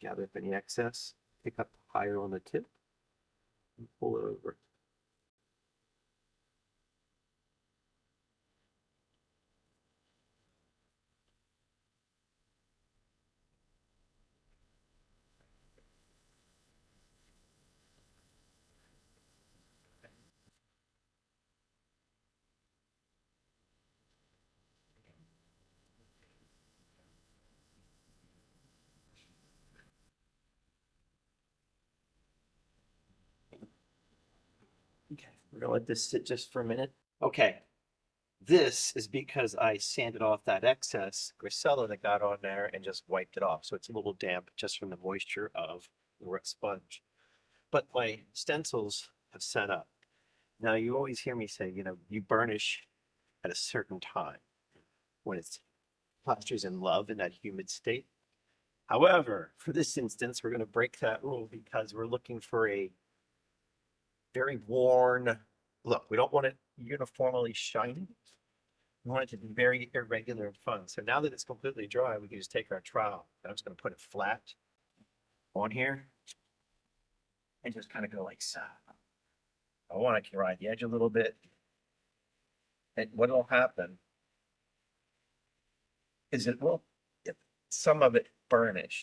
gather up any excess, pick up higher on the tip, and pull it over. Okay, we're gonna let this sit just for a minute. Okay, this is because I sanded off that excess grisella that got on there and just wiped it off. So it's a little damp just from the moisture of the wet sponge. But my stencils have set up. Now you always hear me say, you burnish at a certain time when it's plaster's in love in that humid state. However, for this instance, we're going to break that rule because we're looking for a very worn look. We don't want it uniformly shiny. We want it to be very irregular and fun. So now that it's completely dry, we can just take our trowel. I'm just going to put it flat on here and just kind of go like so. I want to ride the edge a little bit. And what will happen is it will, some of it burnish.